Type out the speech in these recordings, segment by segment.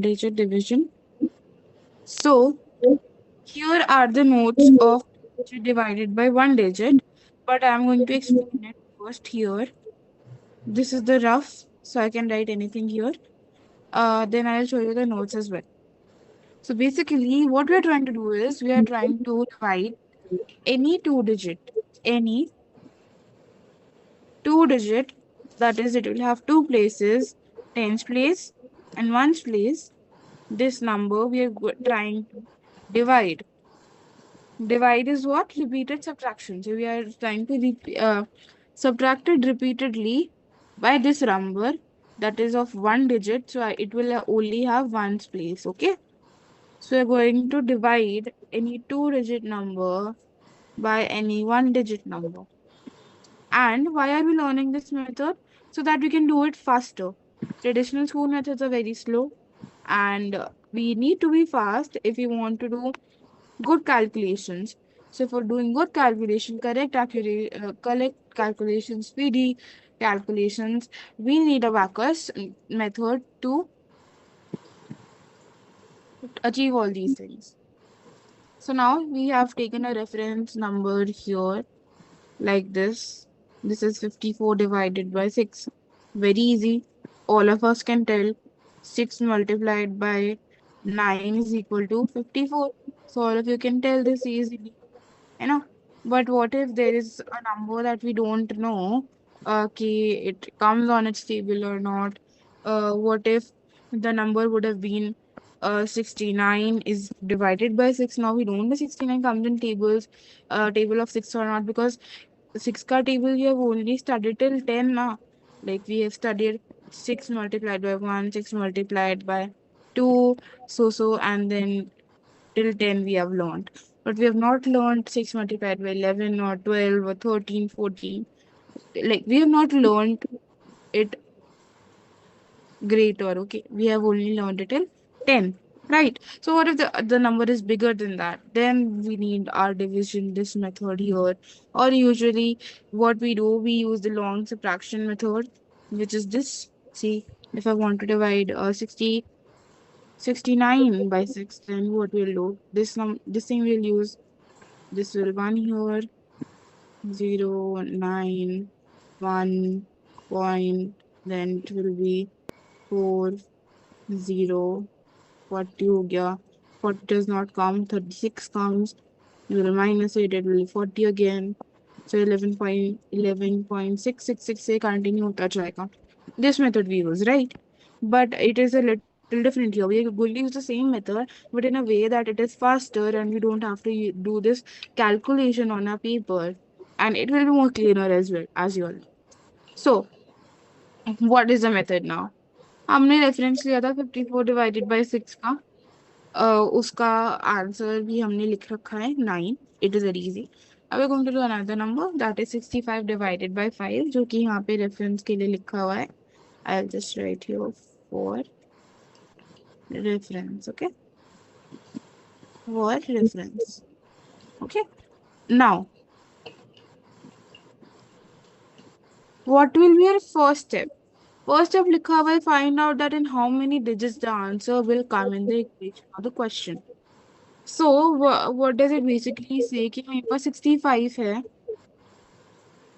digit division. So here are the notes of digit divided by one digit, but I'm going to explain it first here. This is the rough, so I can write anything here. Then I'll show you the notes as well. So basically, what we're trying to do is we are trying to divide any any two digit, that is, it will have two places, tens place and ones place. This number we are trying to divide. Divide is what? Repeated subtraction. So we are trying to subtract it repeatedly by this number that is of one digit. So it will only have ones place. Okay. So we're going to divide any two-digit number by any one-digit number. And why are we learning this method? So that we can do it faster. Traditional school methods are very slow, and we need to be fast if we want to do good calculations. So for doing good calculation, correct calculations, speedy calculations, we need a Abacus method to achieve all these things. So now we have taken a reference number here like this. This is 54 divided by 6. Very easy. All of us can tell 6 multiplied by 9 is equal to 54. So all of you can tell this easily. You know, but what if there is a number that we don't know, it comes on its table or not? What if the number would have been 69 is divided by 6? Now we don't know 69 comes in table of 6 or not, because 6 ka table we have only studied till 10 now. Like we have studied 6 multiplied by 1, 6 multiplied by 2, and then till 10 we have learned. But we have not learned 6 multiplied by 11 or 12 or 13, 14. Like we have not learned it greater, okay? We have only learned it till 10, right? So what if the number is bigger than that? Then we need our division, this method here. Or usually what we do, we use the long subtraction method, which is this. See, if I want to divide 69 by 6, then what we'll do? This thing we'll use. This will 1 here, 0, 9, 1 point, then it will be 4, 0, 40 हो गया. 40 does not come, 36 comes. You will minus it will be 40 again. So 11.666 से continue होता जाएगा. This method we use, right? But it is a little different here. We are going to use the same method, but in a way that it is faster and we don't have to do this calculation on a paper. And it will be more cleaner as well, as you all know. So, what is the method now? हमने reference लिया था 54 divided by 6 का. उसका answer भी हमने लिख रखा है 9. It is very easy. अब we going to do another number that is 65 divided by 5, जो कि यहाँ पे रेफरेंस के लिए लिखा हुआ है. I will just right here for reference. Okay, for reference. Okay, now what will be our first step? First step लिखा हुआ है, find out that in how many digits the answer will come in the equation of the question. So what does it basically say कि मेरे पास 65 है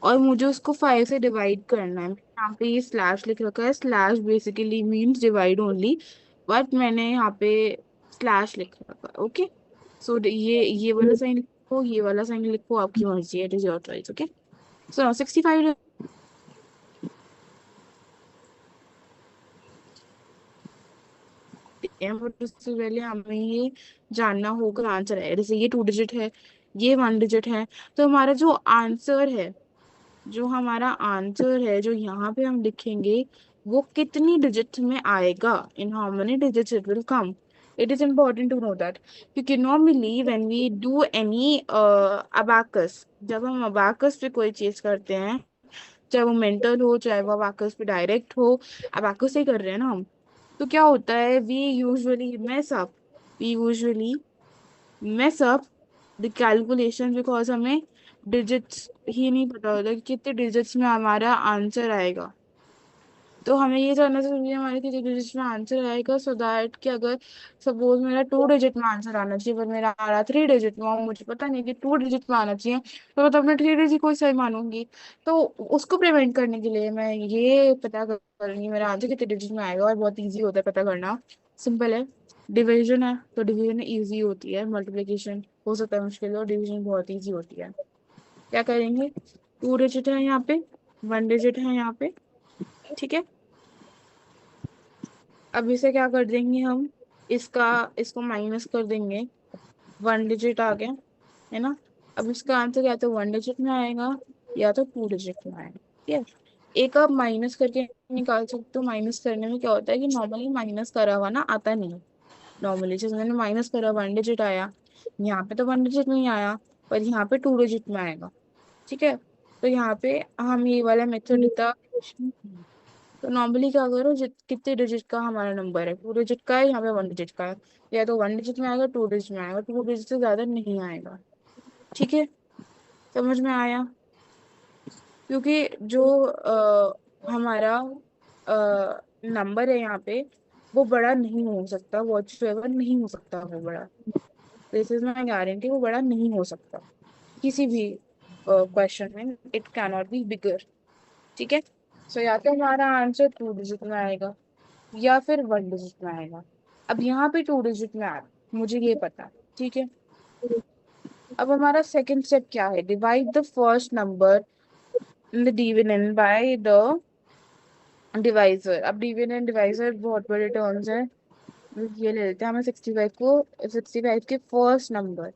और मुझे उसको 5 से डिवाइड करना है. यहाँ पे ये स्लैश लिख रखा है. Slash basically means divide only, but मैंने यहाँ पे स्लैश लिख रखा है. ओके, सो ये वाला साइन लिखो, ये वाला साइन लिखो, आपकी मर्जी है. It is your choice. Okay, so 65 उससे पहले हमें ये जानना होगा आंसर है. जैसे ये 2 डिजिट है, ये 1 डिजिट है, तो हमारा जो हमारा आंसर है जो यहाँ पे हम लिखेंगे, वो कितनी डिजिट्स में आएगा, in how many digits it will come. It is important to know that, क्योंकि normally when we do any abacus, जब हम अबाकस पे कोई चीज करते हैं, चाहे वो मेंटल हो चाहे वो अबाकस पे डायरेक्ट हो, अबाकस से ही कर रहे हैं ना हम, तो क्या होता है, we usually mess up the calculation because हमें डिजिट्स ही नहीं पता होता कि कितने डिजिट्स में हमारा आंसर आएगा. तो हमें ये जानना जरूरी है हमारे कितने डिजिट में आंसर आएगा, सो दैट कि अगर सपोज मेरा 2 डिजिट में आंसर आना चाहिए पर मेरा आ रहा 3 डिजिट में, और मुझे पता नहीं कि 2 डिजिट में आना चाहिए, तो मैं तो अपने 3 डिजिट को ही सही मानूंगी। तो उसको प्रिवेंट करने के लिए मैं ये पता करूंगी मेरा आंसर कितने डिजिट में आएगा, और बहुत ईजी होता है पता करना। सिंपल है। डिवीजन है तो डिवीजन ईजी होती है, मल्टीप्लिकेशन हो सकता है मुश्किल हो, डिवीजन बहुत ईजी होती है। क्या करेंगे, 2 डिजिट है यहाँ पे, 1 डिजिट है यहाँ पे, ठीक है। अब इसे क्या कर देंगे हम, इसका इसको माइनस कर देंगे, 1 डिजिट आ गया, है ना। अब इसका आंसर या तो 1 डिजिट में आएगा या तो 2 डिजिट में आएगा, ठीक है। एक आप माइनस करके निकाल सकते हो, माइनस करने में क्या होता है कि नॉर्मली माइनस करा हुआ ना आता नहीं है। नॉर्मली जैसे मैंने माइनस करा 1 डिजिट आया, यहाँ पे तो 1 डिजिट में ही आया, पर यहाँ पे 2 डिजिट में आएगा, ठीक है। तो यहाँ पे हम ये वाला मेथड इतना, तो नॉर्मली क्या करो, कितने डिजिट का हमारा नंबर है, 2 डिजिट का है, यहाँ पे 1 डिजिट का है, या तो 1 डिजिट में आएगा, 2 डिजिट में आएगा, 2 डिजिट से ज्यादा नहीं आएगा, ठीक है। समझ में आया। क्योंकि जो हमारा नंबर है यहाँ पे, वो बड़ा नहीं हो सकता, वॉच फेवर नहीं हो सकता वो बड़ा, दिस इज माई गारंटी, वो बड़ा नहीं हो सकता किसी भी क्वेश्चन में, it can not be bigger, ठीक है। सो या तो हमारा आंसर 2 डिजिट में आएगा या फिर 1 डिजिट में आएगा। अब यहाँ पे 2 डिजिट में आ रहा है, मुझे ये पता है, ठीक है। अब हमारा सेकंड स्टेप क्या है, divide the first number in the dividend by the divisor. अब डिविडेंड डिवाइजर बहुत बड़े टर्म्स है, ये ले लेते हैं हमें 65 को, 65 के फर्स्ट नंबर,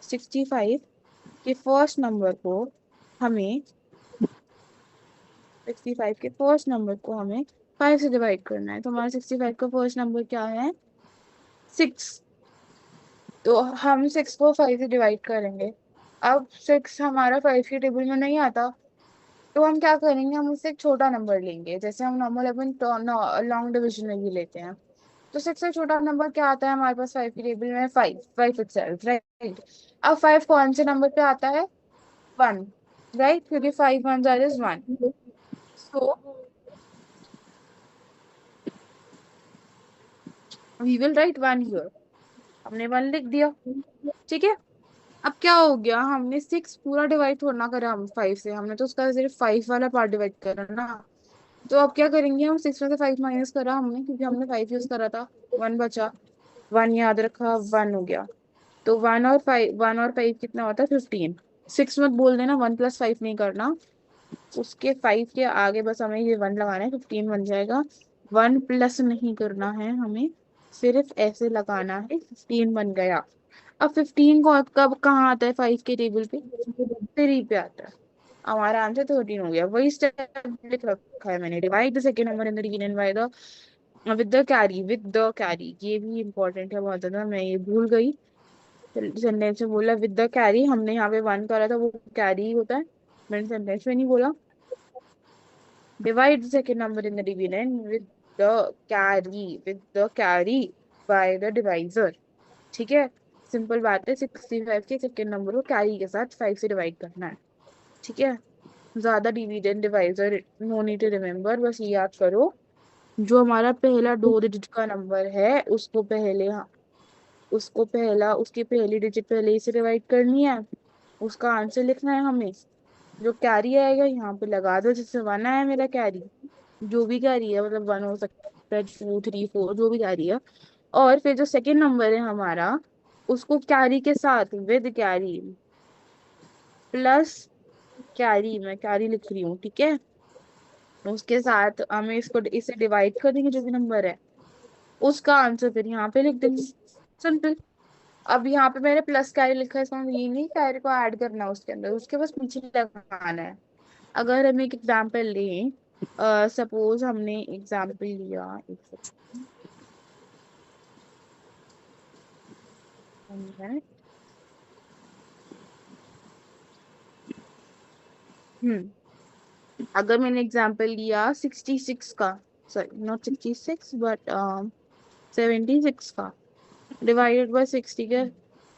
65 के फर्स्ट नंबर को हमें 65 के फर्स्ट नंबर को हमें 5 से डिवाइड करना है। तो हमारा 65 का फर्स्ट नंबर क्या है, 6। तो हम 6 को 5 से डिवाइड करेंगे। अब 6 हमारा 5 के टेबल में नहीं आता, तो हम क्या करेंगे, हम उससे एक छोटा नंबर लेंगे, जैसे हम नॉर्मल अपन लॉन्ग डिविजन में भी लेते हैं। तो 6 से छोटा नंबर क्या आता है हमारे पास 5 के टेबल में, 5, 5 इटसेल्फ, राइट। अब 5 कौन से नंबर पे आता है, 1, राइट, क्योंकि 5 1 ज़ार is 1। So we will write 1 here, हमने 1 लिख दिया, ठीक है। अब क्या हो गया, हमने 6 पूरा डिवाइड थोड़ा ना करा हम 5 से, हमने तो उसका सिर्फ 5 वाला पार्ट डिवाइड करा ना। तो अब क्या करेंगे, हम 6 में से 5 माइनस करा हमने, क्योंकि हमने 5 यूज करा था, 1 बचा, 1 याद रखा, 1 हो गया। तो 1 और 5 कितना होता है, 15। 6 मत बोल देना, 1 + 5 नहीं करना, उसके 5 के आगे बस हमें ये 1 लगाना है, 15 बन जाएगा। 1 प्लस नहीं करना है हमें, सिर्फ ऐसे लगाना है, 15 बन गया। अब 15 को कब कहाँ आता है 5 के टेबल पे, 3 पे आता है। हमारा आंसर 13 हो गया, वही स्टेप लिख रखा है मैंने, divide the second number in the division by the with the carry, ये भी इंपॉर्टेंट है बहुत ज्यादा, मैं ये भूल गई। सेंटेंस में बोला विद द कैरी, हमने यहाँ पे 1 करा था, वो कैरी होता है, मैंने सेंटेंस में नहीं बोला। Divide the second number in the division with the carry by the divisor, ठीक है। सिंपल बात है, 65 के सेकंड नंबर को कैरी के साथ 5 से डिवाइड करना है, ठीक है। ज्यादा division divisor no need to remember, बस ये याद करो, जो हमारा पहला 2 डिजिट का नंबर है उसको पहले, हाँ, उसको पहला, उसकी पहली डिजिट पहले ही से डिवाइड करनी है, उसका आंसर लिखना है हमें। जो कैरी आएगा यहाँ पे लगा दो, जैसे 1 आया मेरा कैरी, जो भी कैरी है, मतलब 1 हो सकता है, 2 3 4 जो भी कैरी है। और फिर जो सेकंड नंबर है हमारा, उसको कैरी के साथ, विद कैरी प्लस कैरी, मैं कैरी लिख रही हूँ, ठीक है। उसके साथ हमें इसको इसे डिवाइड कर देंगे, जो भी नंबर है उसका आंसर फिर यहाँ पे लिख देंगे, सिंपल। अब यहाँ पे मैंने प्लस कैरी लिखा है, इसका मतलब ये नहीं कैरी को ऐड करना है उसके अंदर, उसके बस पीछे लगाना है। अगर हम एक एग्जाम्पल लें, सपोज हमने एग्जाम्पल लिया, एक सेकंड, अगर मैंने एग्जाम्पल लिया 66 का, सॉरी नॉट 66 बट 76 का, डिवाइडेड बाय 60 के,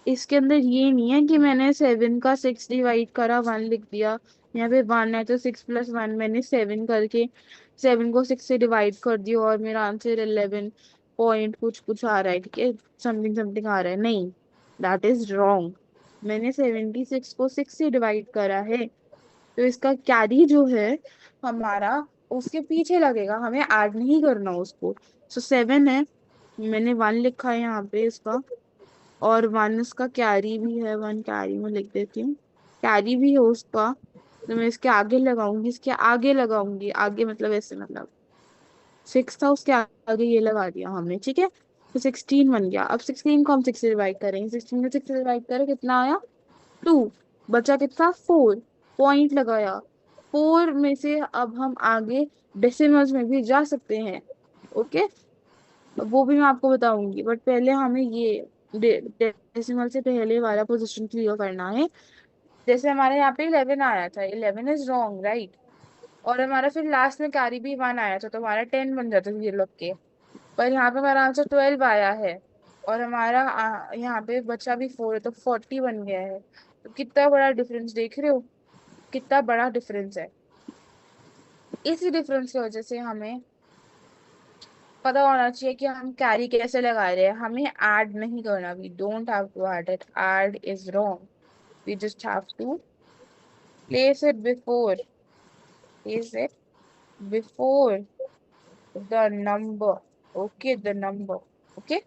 इसके अंदर ये नहीं है कि मैंने 7 का 6 डिवाइड करा 1 लिख दिया, यहाँ पे 1 है तो 6 + 1 मैंने 7 करके 7 को 6 से डिवाइड कर दिया और मेरा आंसर 11 पॉइंट कुछ कुछ आ रहा है, ठीक है, समथिंग समथिंग आ रहा है। नहीं, दैट इज रॉन्ग। मैंने 76 को 6 से डिवाइड करा है, तो इसका कैरी जो है हमारा उसके पीछे लगेगा, हमें ऐड नहीं करना उसको। सो 7 है, मैंने 1 लिखा है यहाँ पे इसका, और 1 इसका कैरी भी है, 1 कैरी में लिख देती हूँ, कैरी भी है उसका। तो मैं इसके आगे लगाऊंगी, इसके आगे लगाऊंगी, आगे मतलब ऐसे, मतलब 6 था उसके आगे ये लगा दिया हमने, ठीक है। तो 16 बन गया। अब 16 को हम 6 से डिवाइड करेंगे, 16 को 6 से डिवाइड करें कितना आया, 2। बचा कितना, 4। पॉइंट लगाया, 4 में से अब हम आगे डेसिमल्स में भी जा सकते हैं। ओके, वो भी मैं आपको बताऊंगी, बट पहले हमें ये डेसिमल से पहले वाला पोजीशन क्लियर करना है। जैसे हमारे यहाँ पे 11 आया था, 11 इज रॉन्ग, राइट। और हमारा फिर लास्ट में कैरी भी 1 आया था, तो हमारा 10 बन जाता ये लोग के। पर यहाँ पे हमारा आंसर 12 आया है, और हमारा यहाँ पे बचा भी 4 है, तो 40 बन गया है। तो कितना बड़ा डिफरेंस देख रहे हो, कितना बड़ा डिफरेंस है। इसी डिफरेंस की वजह से हमें पता होना चाहिए कि हम कैरी कैसे लगा रहे हैं। हमें ऐड नहीं करना, we don't have to add it, add is wrong. We just have to place it before, place it before the number, okay, the number, okay.